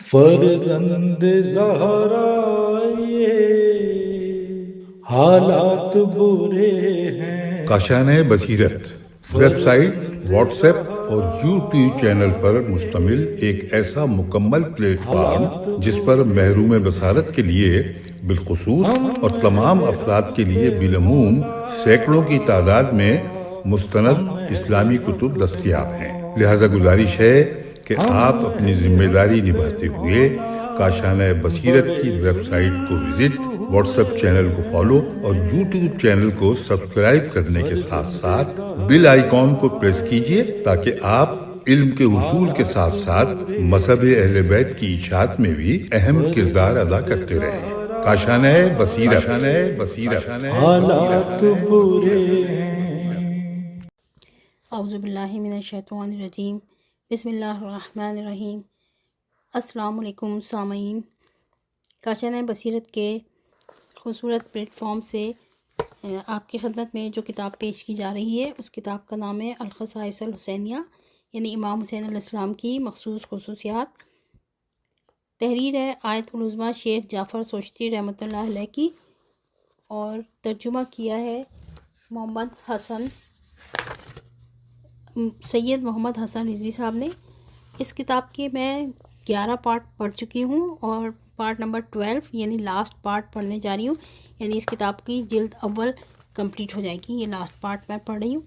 فرزند زہرا یہ حالات برے ہیں۔ کاشانِ بصیرت ویب سائٹ، واٹس ایپ اور یوٹیوب چینل پر مشتمل ایک ایسا مکمل پلیٹ فارم جس پر محروم بصارت کے لیے بالخصوص اور تمام افراد کے لیے بالعموم سینکڑوں کی تعداد میں مستند اسلامی کتب دستیاب ہیں۔ لہذا گزارش ہے کہ آپ اپنی ذمہ داری نبھاتے ہوئے کاشانۂ بصیرت کی ویب سائٹ کو وزٹ، واٹس ایپ چینل کو فالو اور یوٹیوب چینل کو سبسکرائب کرنے کے ساتھ ساتھ بیل آئیکن کو پریس کیجئے تاکہ آپ علم کے حصول کے ساتھ ساتھ مذہب اہل بیت کی اشاعت میں بھی اہم کردار ادا کرتے رہیں۔ کاشانۂ بصیرت حالات برے ہیں۔ اعوذ باللہ من الشیطان الرجیم، بسم اللہ الرحمن الرحیم۔ السلام علیکم سامعین، کاشانۂ بصیرت کے خوبصورت پلیٹ فارم سے آپ کی خدمت میں جو کتاب پیش کی جا رہی ہے اس کتاب کا نام ہے الخصائص الحسینیہ، یعنی امام حسین علیہ السلام کی مخصوص خصوصیات۔ تحریر ہے آیت العظمیٰ شیخ جعفر سوچتی رحمۃ اللہ علیہ کی، اور ترجمہ کیا ہے سید محمد حسن رضوی صاحب نے۔ اس کتاب کے میں 11 پارٹ پڑھ چکی ہوں اور پارٹ نمبر 12 یعنی لاسٹ پارٹ پڑھنے جا رہی ہوں، یعنی اس کتاب کی جلد اول کمپلیٹ ہو جائے گی۔ یہ لاسٹ پارٹ میں پڑھ رہی ہوں،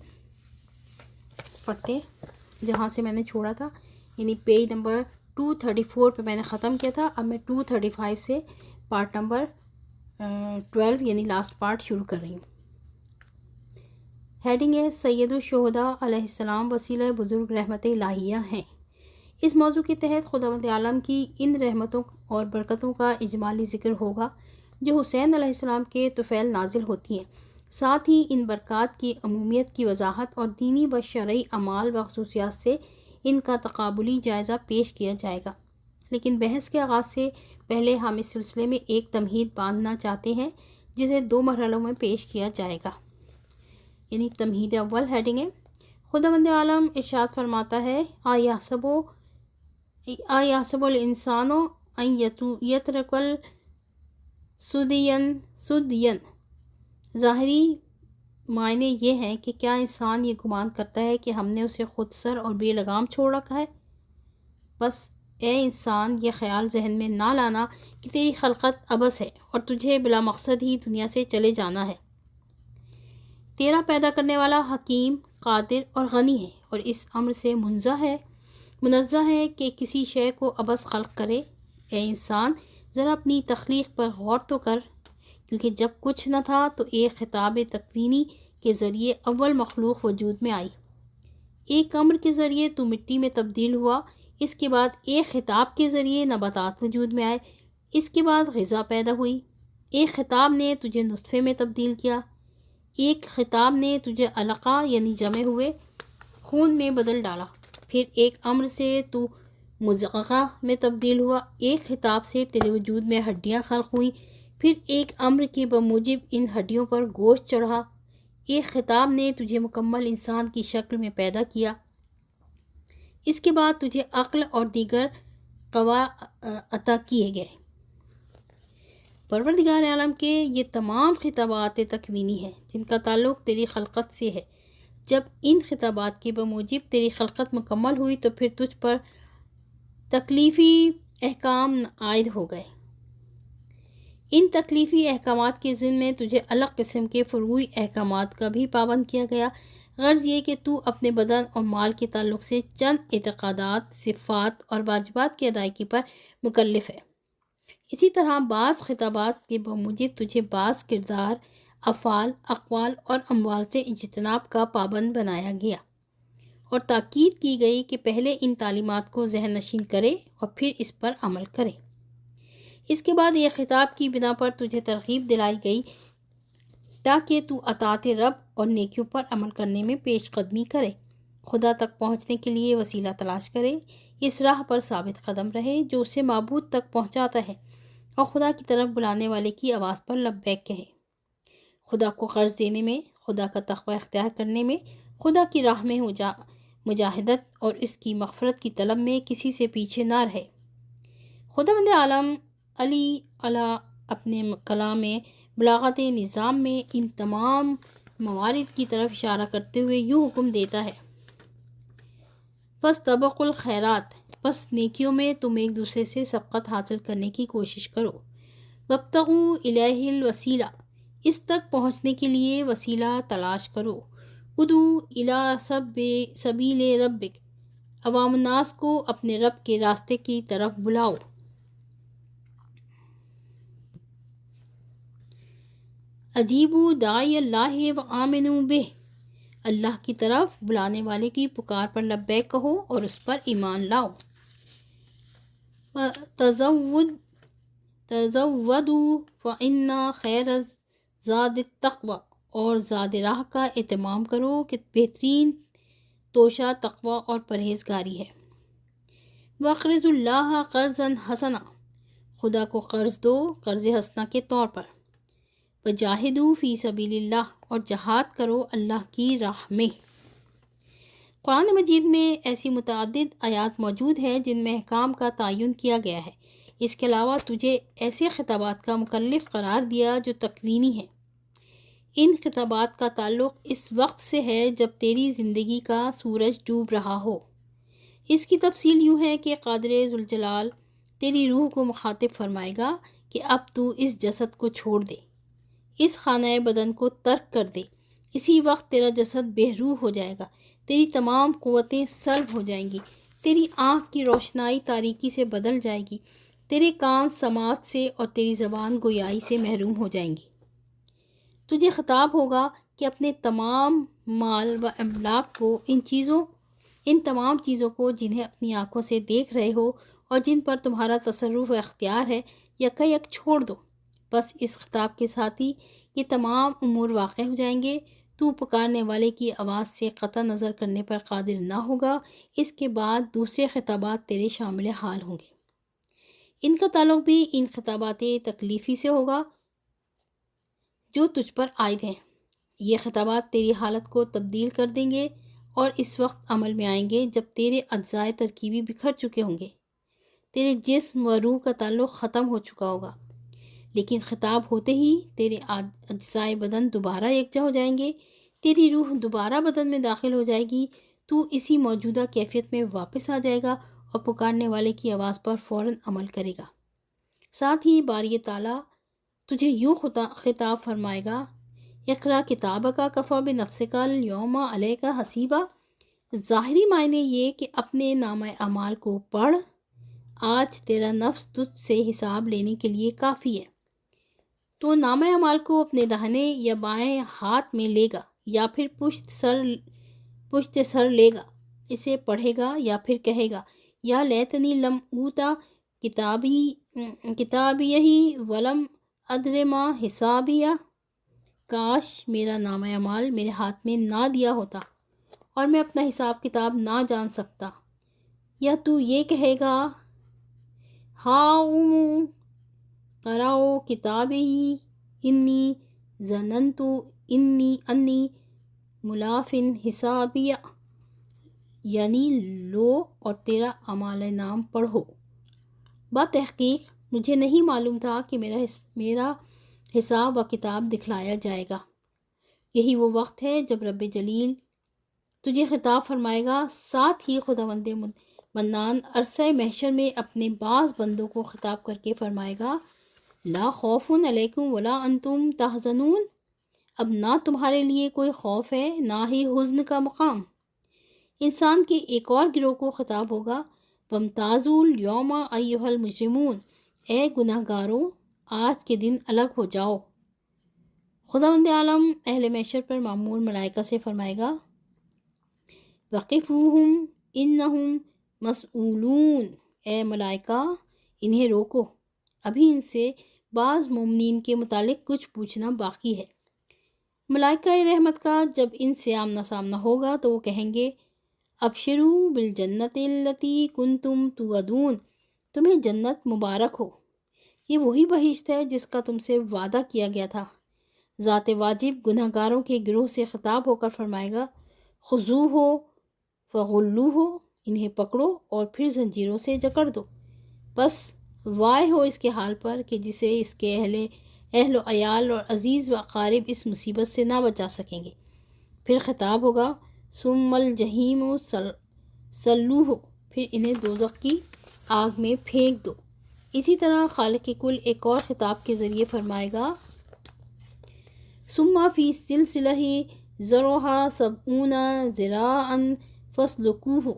پڑھتے جہاں سے میں نے چھوڑا تھا، یعنی پیج نمبر 234 پہ میں نے ختم کیا تھا۔ اب میں 235 سے پارٹ نمبر 12 یعنی لاسٹ پارٹ شروع کر رہی ہوں۔ ہیڈنگ ہے سید الشہداء علیہ السلام وسیلہ بزرگ رحمت الہیہ ہیں۔ اس موضوع کے تحت خداوند عالم کی ان رحمتوں اور برکتوں کا اجمالی ذکر ہوگا جو حسین علیہ السلام کے طفیل نازل ہوتی ہیں، ساتھ ہی ان برکات کی عمومیت کی وضاحت اور دینی و شرعی اعمال و خصوصیات سے ان کا تقابلی جائزہ پیش کیا جائے گا۔ لیکن بحث کے آغاز سے پہلے ہم اس سلسلے میں ایک تمہید باندھنا چاہتے ہیں جسے 2 مرحلوں میں پیش کیا جائے گا، یعنی تمہید اول ہیڈنگ ہے خداوند عالم ارشاد فرماتا ہے آیحسب الانسان ان یترک سدین۔ ظاہری معنی یہ ہیں کہ کیا انسان یہ گمان کرتا ہے کہ ہم نے اسے خود سر اور بے لگام چھوڑ رکھا ہے؟ بس اے انسان، یہ خیال ذہن میں نہ لانا کہ تیری خلقت عبث ہے اور تجھے بلا مقصد ہی دنیا سے چلے جانا ہے۔ تیرا پیدا کرنے والا حکیم، قادر اور غنی ہے، اور اس امر سے منزہ ہے کہ کسی شے کو عبث خلق کرے۔ اے انسان، ذرا اپنی تخلیق پر غور تو کر، کیونکہ جب کچھ نہ تھا تو ایک خطاب تکوینی کے ذریعے اول مخلوق وجود میں آئی۔ ایک امر کے ذریعے تو مٹی میں تبدیل ہوا، اس کے بعد ایک خطاب کے ذریعے نباتات وجود میں آئے، اس کے بعد غذا پیدا ہوئی۔ ایک خطاب نے تجھے نطفے میں تبدیل کیا، ایک خطاب نے تجھے علقہ یعنی جمے ہوئے خون میں بدل ڈالا، پھر ایک امر سے تو مضغہ میں تبدیل ہوا، ایک خطاب سے تیرے وجود میں ہڈیاں خلق ہوئیں، پھر ایک امر کے بموجب ان ہڈیوں پر گوشت چڑھا، ایک خطاب نے تجھے مکمل انسان کی شکل میں پیدا کیا، اس کے بعد تجھے عقل اور دیگر قوا عطا کیے گئے۔ پروردگار عالم کے یہ تمام خطابات تکوینی ہیں جن کا تعلق تیری خلقت سے ہے۔ جب ان خطابات کے بموجب تیری خلقت مکمل ہوئی تو پھر تجھ پر تکلیفی احکام عائد ہو گئے۔ ان تکلیفی احکامات کے ضمن میں تجھے الگ قسم کے فروعی احکامات کا بھی پابند کیا گیا، غرض یہ کہ تو اپنے بدن اور مال کے تعلق سے چند اعتقادات، صفات اور واجبات کی ادائیگی پر مکلف ہے۔ اسی طرح بعض خطابات کے بموجب تجھے بعض کردار، افعال، اقوال اور اموال سے اجتناب کا پابند بنایا گیا، اور تاکید کی گئی کہ پہلے ان تعلیمات کو ذہن نشین کرے اور پھر اس پر عمل کرے۔ اس کے بعد یہ خطاب کی بنا پر تجھے ترغیب دلائی گئی تاکہ تو اطاعت رب اور نیکیوں پر عمل کرنے میں پیش قدمی کرے، خدا تک پہنچنے کے لیے وسیلہ تلاش کرے، اس راہ پر ثابت قدم رہے جو اسے معبود تک پہنچاتا ہے، اور خدا کی طرف بلانے والے کی آواز پر لبیک کہے۔ خدا کو قرض دینے میں، خدا کا تقوی اختیار کرنے میں، خدا کی راہ میں مجاہدت اور اس کی مغفرت کی طلب میں کسی سے پیچھے نہ رہے۔ خداوند عالم علی علیہ اپنے کلام بلاغت نظام میں ان تمام موارد کی طرف اشارہ کرتے ہوئے یوں حکم دیتا ہے، فاستبقوا الخیرات، پس نیکیوں میں تم ایک دوسرے سے سبقت حاصل کرنے کی کوشش کرو، وابتغوا الیہ الوسیلہ، اس تک پہنچنے کے لیے وسیلہ تلاش کرو، ادعو الی سبیل ربک، عوام الناس کو اپنے رب کے راستے کی طرف بلاؤ، اجیبوا داعی اللہ وآمنوا بہ، اللہ کی طرف بلانے والے کی پکار پر لبیک کہو اور اس پر ایمان لاؤ، تزودوا فإن خیر الزاد التقوی، اور زاد راہ کا اہتمام کرو کہ بہترین توشہ تقوی اور پرہیزگاری ہے، وَاقْرِضُوا اللَّهَ قَرْضًا حَسَنًا، خدا کو قرض دو قرض حسنہ کے طور پر، وجاہدوا فی سبیل اللہ، اور جہاد کرو اللہ کی راہ میں۔ قرآن مجید میں ایسی متعدد آیات موجود ہیں جن میں احکام کا تعین کیا گیا ہے، اس کے علاوہ تجھے ایسے خطابات کا مکلف قرار دیا جو تکوینی ہیں۔ ان خطابات کا تعلق اس وقت سے ہے جب تیری زندگی کا سورج ڈوب رہا ہو۔ اس کی تفصیل یوں ہے کہ قادر ذوالجلال تیری روح کو مخاطب فرمائے گا کہ اب تو اس جسد کو چھوڑ دے، اس خانہ بدن کو ترک کر دے، اسی وقت تیرا جسد بے روح ہو جائے گا، تیری تمام قوتیں سلب ہو جائیں گی، تیری آنکھ کی روشنائی تاریکی سے بدل جائے گی، تیرے کان سماعت سے اور تیری زبان گویائی سے محروم ہو جائیں گی۔ تجھے خطاب ہوگا کہ اپنے تمام مال و املاک کو، ان تمام چیزوں کو جنہیں اپنی آنکھوں سے دیکھ رہے ہو اور جن پر تمہارا تصرف و اختیار ہے، یکا یک چھوڑ دو۔ بس اس خطاب کے ساتھ ہی یہ تمام امور واقع ہو جائیں گے۔ تو پکارنے والے کی آواز سے قطع نظر کرنے پر قادر نہ ہوگا۔ اس کے بعد دوسرے خطابات تیرے شامل حال ہوں گے۔ ان کا تعلق بھی ان خطابات تکلیفی سے ہوگا جو تجھ پر عائد ہیں۔ یہ خطابات تیری حالت کو تبدیل کر دیں گے اور اس وقت عمل میں آئیں گے جب تیرے اجزائے ترکیبی بکھر چکے ہوں گے، تیرے جسم و روح کا تعلق ختم ہو چکا ہوگا، لیکن خطاب ہوتے ہی تیرے اجزائے بدن دوبارہ یکجا ہو جائیں گے، تیری روح دوبارہ بدن میں داخل ہو جائے گی، تو اسی موجودہ کیفیت میں واپس آ جائے گا اور پکارنے والے کی آواز پر فوراً عمل کرے گا۔ ساتھ ہی باری تعالیٰ تجھے یوں خطاب فرمائے گا، اقرا کتابک کفی بنفسک الیوم علیک حسیبا، ظاہری معنی یہ کہ اپنے نامہ اعمال کو پڑھ، آج تیرا نفس تجھ سے حساب لینے کے لیے کافی ہے۔ تو نامہ اعمال کو اپنے داہنے یا بائیں ہاتھ میں لے گا یا پھر پشت سر لے گا، اسے پڑھے گا یا پھر کہے گا، یا لیتنی لم اوتا کتابیہ ولم ادر ما حسابیہ، کاش میرا نامہ اعمال میرے ہاتھ میں نہ دیا ہوتا اور میں اپنا حساب کتاب نہ جان سکتا۔ یا تو یہ کہے گا، ہاؤم قرأوا کتابی انی ظننت انی ملاف حسابیہ، یعنی لو اور تیرا اعمال نام پڑھو، بتحقیق مجھے نہیں معلوم تھا کہ میرا حساب و کتاب دکھلایا جائے گا۔ یہی وہ وقت ہے جب رب جلیل تجھے خطاب فرمائے گا۔ ساتھ ہی خداوند منان عرصہ محشر میں اپنے بعض بندوں کو خطاب کر کے فرمائے گا، لا خوف علیکم ولا انتم تحزنون، اب نہ تمہارے لیے کوئی خوف ہے نہ ہی حزن کا مقام۔ انسان کے ایک اور گروہ کو خطاب ہوگا، وامتازوا الیوم ایھا المجرمون، اے گناہ گاروں آج کے دن الگ ہو جاؤ۔ خداوند عالم اہل محشر پر مامور ملائکہ سے فرمائے گا، وقفوہم انہم مسئولون، اے ملائکہ انہیں روکو، ابھی ان سے بعض مومنین کے متعلق کچھ پوچھنا باقی ہے۔ ملائکہ رحمت کا جب ان سے آمنا سامنا ہوگا تو وہ کہیں گے، ابشروا بالجنت التی کنتم توعدون، تمہیں جنت مبارک ہو، یہ وہی بہشت ہے جس کا تم سے وعدہ کیا گیا تھا۔ ذات واجب گناہ گاروں کے گروہ سے خطاب ہو کر فرمائے گا، خذوہ فغلوہ، انہیں پکڑو اور پھر زنجیروں سے جکڑ دو۔ بس وائے ہو اس کے حال پر کہ جسے اس کے اہل و عیال اور عزیز و اقارب اس مصیبت سے نہ بچا سکیں گے۔ پھر خطاب ہوگا ثم الجحیم صلوہ، پھر انہیں دوزخ کی آگ میں پھینک دو۔ اسی طرح خالق کل ایک اور خطاب کے ذریعے فرمائے گا ثم فی سلسلہ ذرعہا 70 ذراعا فاسلکوہ،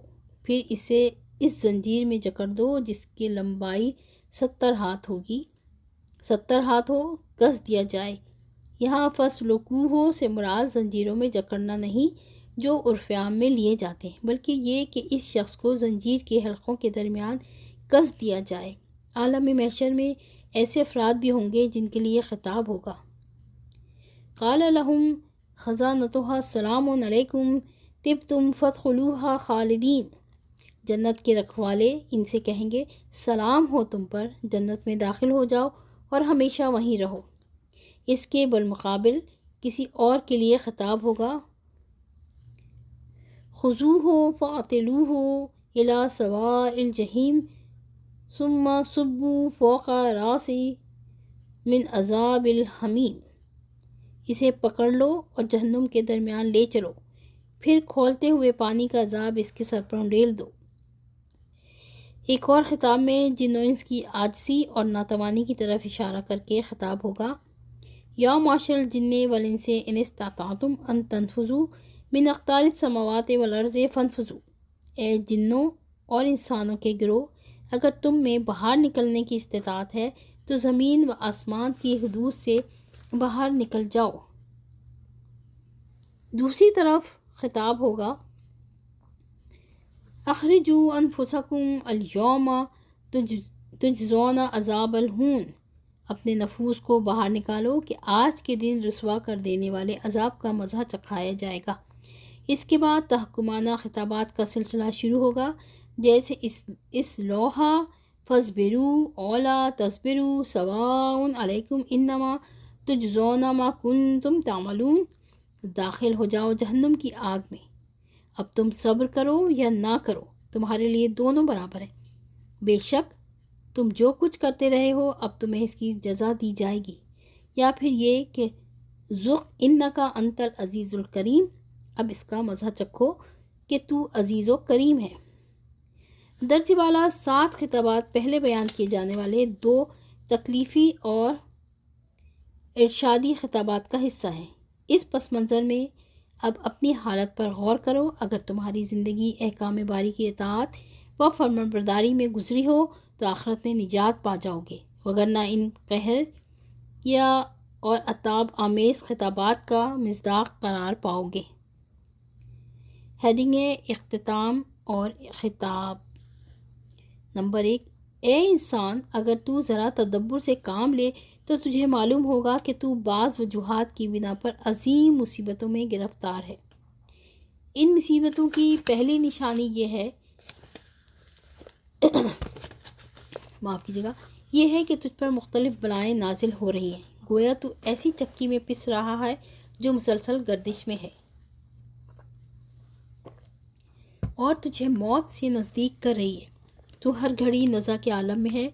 پھر اسے اس زنجیر میں جکڑ دو جس کی لمبائی 70 ہاتھ ہوگی، 70 ہاتھ ہو، کس دیا جائے۔ یہاں فاسلکوہ سے مراد زنجیروں میں جکڑنا نہیں جو عرف عام میں لیے جاتے ہیں، بلکہ یہ کہ اس شخص کو زنجیر کے حلقوں کے درمیان کس دیا جائے۔ عالم محشر میں ایسے افراد بھی ہوں گے جن کے لیے خطاب ہوگا قال لهم خزانتها السلام علیکم طبتم فادخلوها خالدین، جنت کے رکھوالے ان سے کہیں گے سلام ہو تم پر، جنت میں داخل ہو جاؤ اور ہمیشہ وہیں رہو۔ اس کے بالمقابل کسی اور کے لیے خطاب ہوگا خذوہ فاعتلوہ الی سواء الجحیم ثم صبوا فوق راسہ من عذاب الحمیم، اسے پکڑ لو اور جہنم کے درمیان لے چلو، پھر کھولتے ہوئے پانی کا عذاب اس کے سر پر انڈیل دو۔ ایک اور خطاب میں جن و انس کی عاجزی اور ناتوانی کی طرف اشارہ کر کے خطاب ہوگا یا معشر الجن والانس ان استطعتم ان تنفذوا من اقطار السماوات والارض فانفذوا، اے جنوں اور انسانوں کے گروہ، اگر تم میں باہر نکلنے کی استطاعت ہے تو زمین و آسمان کی حدود سے باہر نکل جاؤ۔ دوسری طرف خطاب ہوگا اخرجوا انفسکم الیوم تجزون عذاب الہون، اپنے نفوس کو باہر نکالو کہ آج کے دن رسوا کر دینے والے عذاب کا مزہ چکھایا جائے گا۔ اس کے بعد تحکمانہ خطابات کا سلسلہ شروع ہوگا، جیسے اس لوحہ فاصبروا اولا تصبروا سواء علیکم انما تجزون ما کنتم تعملون، داخل ہو جاؤ جہنم کی آگ میں، اب تم صبر کرو یا نہ کرو، تمہارے لیے دونوں برابر ہیں، بے شک تم جو کچھ کرتے رہے ہو اب تمہیں اس کی جزا دی جائے گی۔ یا پھر یہ کہ ذق انکا انت العزیز الکریم، اب اس کا مزہ چکھو کہ تو عزیز و کریم ہے۔ درجہ بالا 7 خطابات پہلے بیان کیے جانے والے 2 تکلیفی اور ارشادی خطابات کا حصہ ہیں۔ اس پس منظر میں اب اپنی حالت پر غور کرو، اگر تمہاری زندگی احکام باری کی اطاعت و فرمانبرداری میں گزری ہو تو آخرت میں نجات پا جاؤ گے، وگرنہ ان قہر یا اور عطاب آمیز خطابات کا مصداق قرار پاؤ گے۔ ہیڈنگ اختتام اور خطاب۔ نمبر 1، اے انسان، اگر تو ذرا تدبر سے کام لے تو تجھے معلوم ہوگا کہ تو بعض وجوہات کی بنا پر عظیم مصیبتوں میں گرفتار ہے۔ ان مصیبتوں کی پہلی نشانی یہ ہے یہ ہے کہ تجھ پر مختلف بلائیں نازل ہو رہی ہیں، گویا تو ایسی چکی میں پس رہا ہے جو مسلسل گردش میں ہے اور تجھے موت سے نزدیک کر رہی ہے، تو ہر گھڑی نزا کے عالم میں ہے۔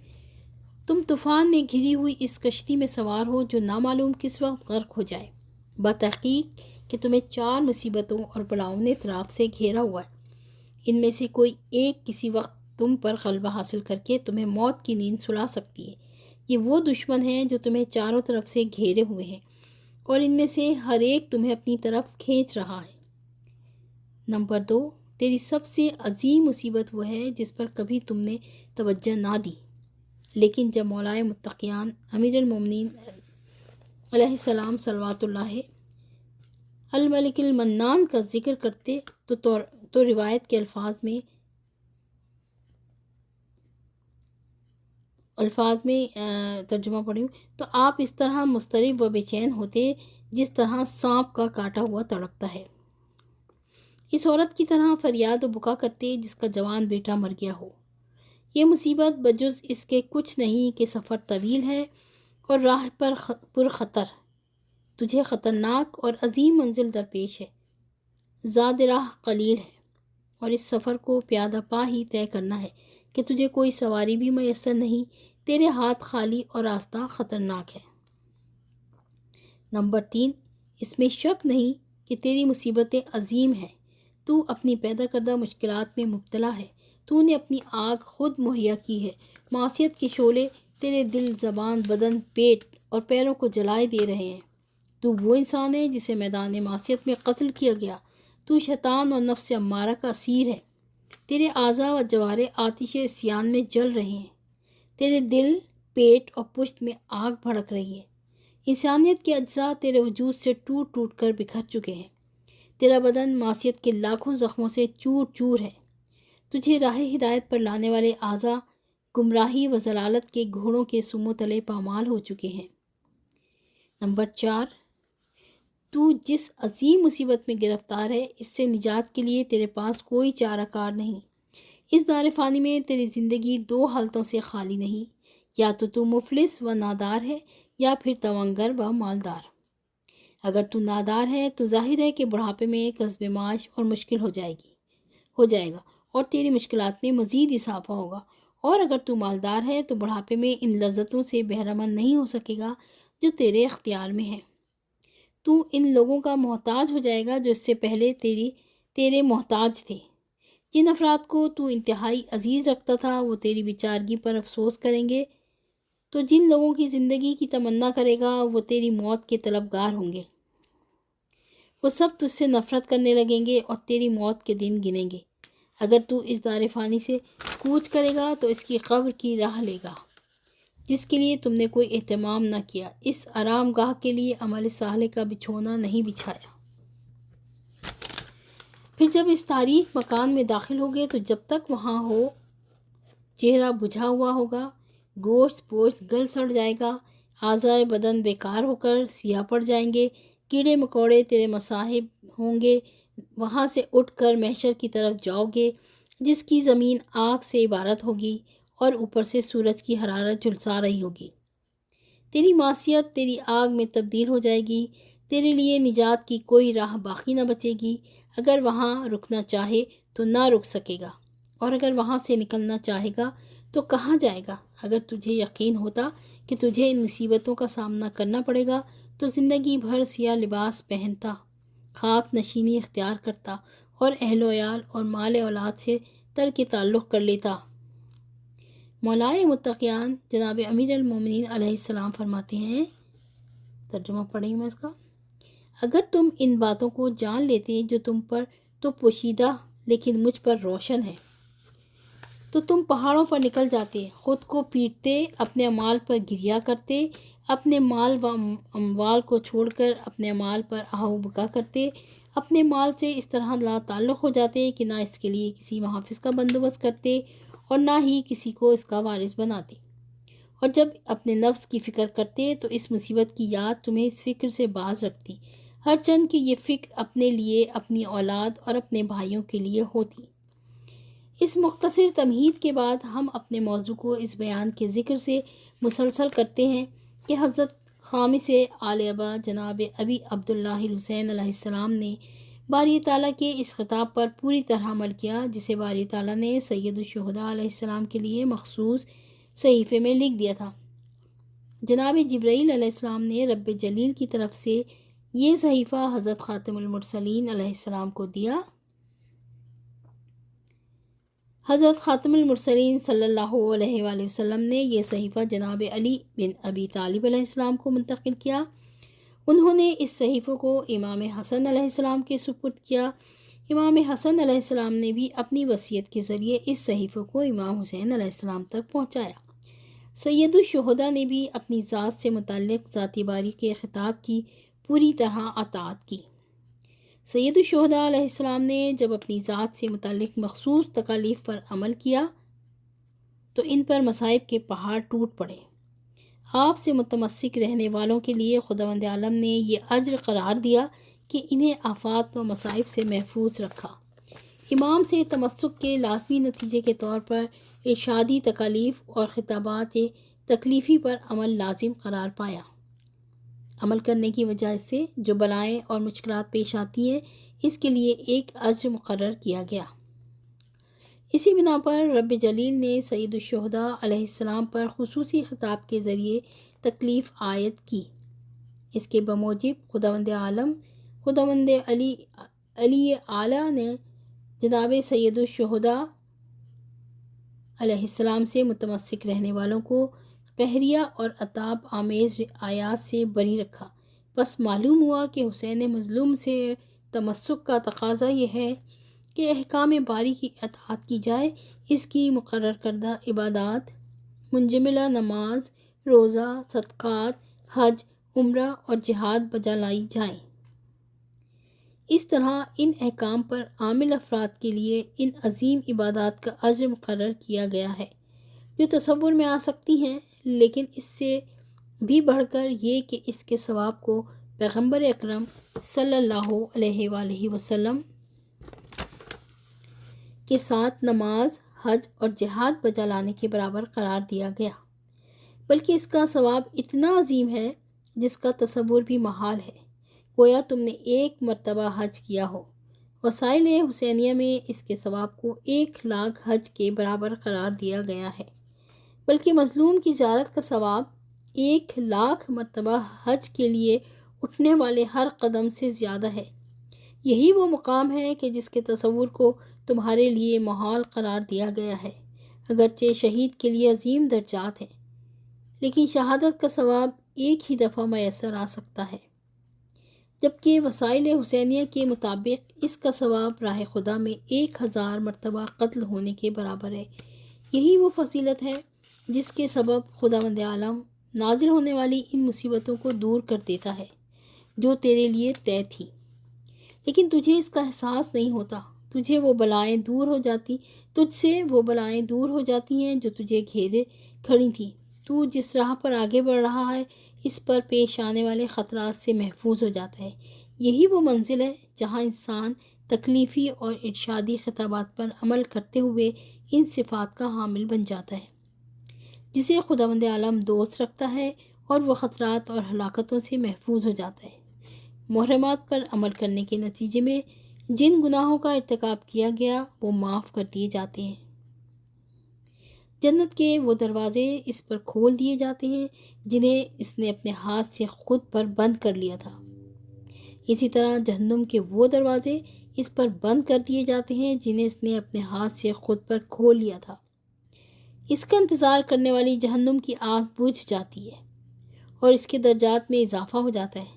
تم طوفان میں گھری ہوئی اس کشتی میں سوار ہو جو نامعلوم کس وقت غرق ہو جائے۔ بتحقیق کہ تمہیں 4 مصیبتوں اور بلاؤں نے اطراف سے گھیرا ہوا ہے، ان میں سے کوئی ایک کسی وقت تم پر غلبہ حاصل کر کے تمہیں موت کی نیند سلا سکتی ہے۔ یہ وہ دشمن ہیں جو تمہیں چاروں طرف سے گھیرے ہوئے ہیں اور ان میں سے ہر ایک تمہیں اپنی طرف کھینچ رہا ہے۔ نمبر 2، تیری سب سے عظیم مصیبت وہ ہے جس پر کبھی تم نے توجہ نہ دی، لیکن جب مولائے متقیان امیر المومنین علیہ السلام صلوات اللہ الملک المنان کا ذکر کرتے تو روایت کے الفاظ میں ترجمہ پڑھوں تو آپ اس طرح مضطرب و بے چین ہوتے جس طرح سانپ کا کاٹا ہوا تڑپتا ہے، اس عورت کی طرح فریاد و بکا کرتے جس کا جوان بیٹا مر گیا ہو۔ یہ مصیبت بجز اس کے کچھ نہیں کہ سفر طویل ہے اور راہ پر پرخطر، تجھے خطرناک اور عظیم منزل درپیش ہے، زاد راہ قلیل ہے اور اس سفر کو پیادہ پا ہی طے کرنا ہے کہ تجھے کوئی سواری بھی میسر نہیں، تیرے ہاتھ خالی اور راستہ خطرناک ہے۔ نمبر 3، اس میں شک نہیں کہ تیری مصیبتیں عظیم ہیں۔ تو اپنی پیدا کردہ مشکلات میں مبتلا ہے۔ تو نے اپنی آگ خود مہیا کی ہے۔ معصیت کے شعلے تیرے دل، زبان، بدن، پیٹ اور پیروں کو جلائے دے رہے ہیں۔ تو وہ انسان ہے جسے میدان معصیت میں قتل کیا گیا۔ تو شیطان اور نفس امارہ کا اسیر ہے۔ تیرے اعضاء و جوارح آتش عصیان میں جل رہے ہیں۔ تیرے دل، پیٹ اور پشت میں آگ بھڑک رہی ہے۔ انسانیت کے اجزاء تیرے وجود سے ٹوٹ ٹوٹ کر بکھر چکے ہیں۔ تیرا بدن معصیت کے لاکھوں زخموں سے چور چور ہے۔ تجھے راہ ہدایت پر لانے والے اعضاء گمراہی و ضلالت کے گھوڑوں کے سمو تلے پامال ہو چکے ہیں۔ نمبر 4، تو جس عظیم مصیبت میں گرفتار ہے، اس سے نجات کے لیے تیرے پاس کوئی چارہ کار نہیں۔ اس دار فانی میں تیری زندگی 2 حالتوں سے خالی نہیں، یا تو مفلس و نادار ہے یا پھر توانگر و مالدار۔ اگر تو نادار ہے تو ظاہر ہے کہ بڑھاپے میں کسب معاش اور مشکل ہو جائے گا اور تیری مشکلات میں مزید اضافہ ہوگا، اور اگر تو مالدار ہے تو بڑھاپے میں ان لذتوں سے بہرہ مند نہیں ہو سکے گا جو تیرے اختیار میں ہیں۔ تو ان لوگوں کا محتاج ہو جائے گا جو اس سے پہلے تیرے محتاج تھے۔ جن افراد کو تو انتہائی عزیز رکھتا تھا وہ تیری بیچارگی پر افسوس کریں گے، تو جن لوگوں کی زندگی کی تمنا کرے گا وہ تیری موت کے طلبگار ہوں گے۔ وہ سب تجھ سے نفرت کرنے لگیں گے اور تیری موت کے دن گنیں گے۔ اگر تو اس دار فانی سے کوچ کرے گا تو اس کی قبر کی راہ لے گا جس کے لیے تم نے کوئی اہتمام نہ کیا، اس آرام گاہ کے لیے عمل صالح کا بچھونا نہیں بچھایا۔ پھر جب اس تاریک مکان میں داخل ہوگے تو جب تک وہاں ہو چہرہ بجھا ہوا ہوگا، گوشت پوشت گل سڑ جائے گا، اعضائے بدن بیکار ہو کر سیاہ پڑ جائیں گے، کیڑے مکوڑے تیرے مصاحب ہوں گے۔ وہاں سے اٹھ کر محشر کی طرف جاؤ گے جس کی زمین آگ سے عبارت ہوگی اور اوپر سے سورج کی حرارت جھلسا رہی ہوگی۔ تیری معصیت تیری آگ میں تبدیل ہو جائے گی۔ تیرے لیے نجات کی کوئی راہ باقی نہ بچے گی۔ اگر وہاں رکنا چاہے تو نہ رک سکے گا، اور اگر وہاں سے نکلنا چاہے گا تو کہاں جائے گا؟ اگر تجھے یقین ہوتا کہ تجھے ان مصیبتوں کا سامنا کرنا پڑے گا تو زندگی بھر سیاہ لباس پہنتا، خاک نشینی اختیار کرتا اور اہل و عیال اور مال اولاد سے ترک تعلق کر لیتا۔ مولائے متقیان جناب امیر المومنین علیہ السلام فرماتے ہیں، ترجمہ پڑھیں میں اس کا، اگر تم ان باتوں کو جان لیتے جو تم پر تو پوشیدہ لیکن مجھ پر روشن ہے، تو تم پہاڑوں پر نکل جاتے، خود کو پیٹتے، اپنے اعمال پر گریہ کرتے، اپنے مال و اموال کو چھوڑ کر اپنے مال پر آہو بکا کرتے، اپنے مال سے اس طرح لا تعلق ہو جاتے کہ نہ اس کے لیے کسی محافظ کا بندوبست کرتے اور نہ ہی کسی کو اس کا وارث بناتے، اور جب اپنے نفس کی فکر کرتے تو اس مصیبت کی یاد تمہیں اس فکر سے باز رکھتی، ہر چند کہ یہ فکر اپنے لیے، اپنی اولاد اور اپنے بھائیوں کے لیے ہوتی۔ اس مختصر تمہید کے بعد ہم اپنے موضوع کو اس بیان کے ذکر سے مسلسل کرتے ہیں کہ حضرت خامس آل ابا جناب ابی عبداللہ الحسین علیہ السلام نے باری تعالیٰ کے اس خطاب پر پوری طرح عمل کیا جسے باری تعالیٰ نے سید الشہداء علیہ السلام کے لیے مخصوص صحیفے میں لکھ دیا تھا۔ جناب جبرائیل علیہ السلام نے رب جلیل کی طرف سے یہ صحیفہ حضرت خاتم المرسلین علیہ السلام کو دیا۔ حضرت خاتم المرسلین صلی اللہ علیہ وآلہ وسلم نے یہ صحیفہ جناب علی بن ابی طالب علیہ السلام کو منتقل کیا۔ انہوں نے اس صحیفے کو امام حسن علیہ السلام کے سپرد کیا۔ امام حسن علیہ السلام نے بھی اپنی وصیت کے ذریعے اس صحیفے کو امام حسین علیہ السلام تک پہنچایا۔ سید الشہداء نے بھی اپنی ذات سے متعلق ذاتی باری کے خطاب کی پوری طرح اطاعت کی۔ سید الشہداء علیہ السلام نے جب اپنی ذات سے متعلق مخصوص تکالیف پر عمل کیا تو ان پر مصائب کے پہاڑ ٹوٹ پڑے۔ آپ سے متمسک رہنے والوں کے لیے خداوند عالم نے یہ اجر قرار دیا کہ انہیں آفات و مصائب سے محفوظ رکھا۔ امام سے تمسک کے لازمی نتیجے کے طور پر ارشادی تکالیف اور خطابات تکلیفی پر عمل لازم قرار پایا۔ عمل کرنے کی وجہ سے جو بلائیں اور مشکلات پیش آتی ہیں اس کے لیے ایک اجر مقرر کیا گیا۔ اسی بنا پر رب جلیل نے سید الشہداء علیہ السلام پر خصوصی خطاب کے ذریعے تکلیف عائد کی۔ اس کے بموجب خداوند عالم خداوند علی اعلیٰ نے جناب سید الشہداء علیہ السلام سے متمسک رہنے والوں کو قہریہ اور عتاب آمیز آیات سے بری رکھا۔ پس معلوم ہوا کہ حسین مظلوم سے تمسک کا تقاضا یہ ہے کہ احکام باری کی اطاعت کی جائے، اس کی مقرر کردہ عبادات منجملہ نماز، روزہ، صدقات، حج، عمرہ اور جہاد بجا لائی جائیں۔ اس طرح ان احکام پر عامل افراد کے لیے ان عظیم عبادات کا اجر مقرر کیا گیا ہے جو تصور میں آ سکتی ہیں، لیکن اس سے بھی بڑھ کر یہ کہ اس کے ثواب کو پیغمبر اکرم صلی اللہ علیہ وآلہ وسلم کے ساتھ نماز، حج اور جہاد بجا لانے کے برابر قرار دیا گیا، بلکہ اس کا ثواب اتنا عظیم ہے جس کا تصور بھی محال ہے، گویا تم نے ایک مرتبہ حج کیا ہو۔ وسائل حسینیہ میں اس کے ثواب کو 1,00,000 حج کے برابر قرار دیا گیا ہے، بلکہ مظلوم کی زیارت کا ثواب 1,00,000 مرتبہ حج کے لیے اٹھنے والے ہر قدم سے زیادہ ہے۔ یہی وہ مقام ہے کہ جس کے تصور کو تمہارے لیے محال قرار دیا گیا ہے، اگرچہ شہید کے لیے عظیم درجات ہیں، لیکن شہادت کا ثواب ایک ہی دفعہ میسر آ سکتا ہے، جبکہ وسائل حسینیہ کے مطابق اس کا ثواب راہ خدا میں 1,000 مرتبہ قتل ہونے کے برابر ہے۔ یہی وہ فضیلت ہے جس کے سبب خداوند عالم نازل ہونے والی ان مصیبتوں کو دور کر دیتا ہے جو تیرے لیے طے تھی، لیکن تجھے اس کا احساس نہیں ہوتا۔ تجھ سے وہ بلائیں دور ہو جاتی ہیں جو تجھے گھیرے کھڑی تھیں۔ تو جس راہ پر آگے بڑھ رہا ہے اس پر پیش آنے والے خطرات سے محفوظ ہو جاتا ہے۔ یہی وہ منزل ہے جہاں انسان تکلیفی اور ارشادی خطابات پر عمل کرتے ہوئے ان صفات کا حامل بن جاتا ہے جسے خداوند عالم دوست رکھتا ہے، اور وہ خطرات اور ہلاکتوں سے محفوظ ہو جاتا ہے۔ محرمات پر عمل کرنے کے نتیجے میں جن گناہوں کا ارتکاب کیا گیا وہ معاف کر دیے جاتے ہیں۔ جنت کے وہ دروازے اس پر کھول دیے جاتے ہیں جنہیں اس نے اپنے ہاتھ سے خود پر بند کر لیا تھا۔ اسی طرح جہنم کے وہ دروازے اس پر بند کر دیے جاتے ہیں جنہیں اس نے اپنے ہاتھ سے خود پر کھول لیا تھا۔ اس کا انتظار کرنے والی جہنم کی آگ بجھ جاتی ہے اور اس کے درجات میں اضافہ ہو جاتا ہے۔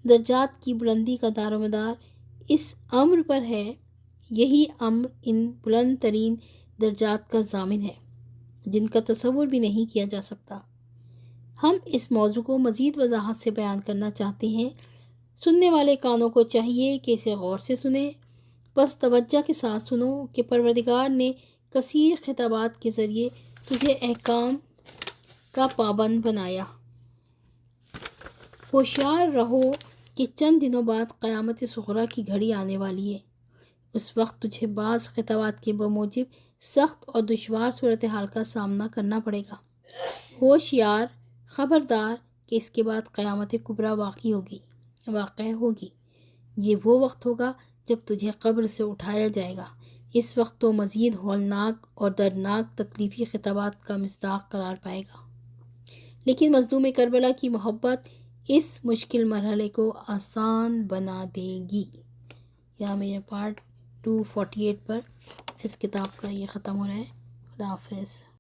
درجات کی بلندی کا دار و مدار اس امر پر ہے۔ یہی امر ان بلند ترین درجات کا ضامن ہے جن کا تصور بھی نہیں کیا جا سکتا۔ ہم اس موضوع کو مزید وضاحت سے بیان کرنا چاہتے ہیں۔ سننے والے کانوں کو چاہیے کہ اسے غور سے سنیں، بس توجہ کے ساتھ سنو کہ پروردگار نے کثیر خطابات کے ذریعے تجھے احکام کا پابند بنایا۔ ہوشیار رہو کہ چند دنوں بعد قیامت صغریٰ کی گھڑی آنے والی ہے۔ اس وقت تجھے بعض خطابات کے بموجب سخت اور دشوار صورتحال کا سامنا کرنا پڑے گا۔ ہوشیار، خبردار کہ اس کے بعد قیامت کبریٰ واقع ہوگی۔ یہ وہ وقت ہوگا جب تجھے قبر سے اٹھایا جائے گا۔ اس وقت تو مزید ہولناک اور دردناک تکلیفی خطابات کا مصداق قرار پائے گا، لیکن مظلوم کربلا کی محبت اس مشکل مرحلے کو آسان بنا دے گی۔ یہاں میرے پارٹ 248 پر اس کتاب کا یہ ختم ہو رہا ہے۔ خدا حافظ۔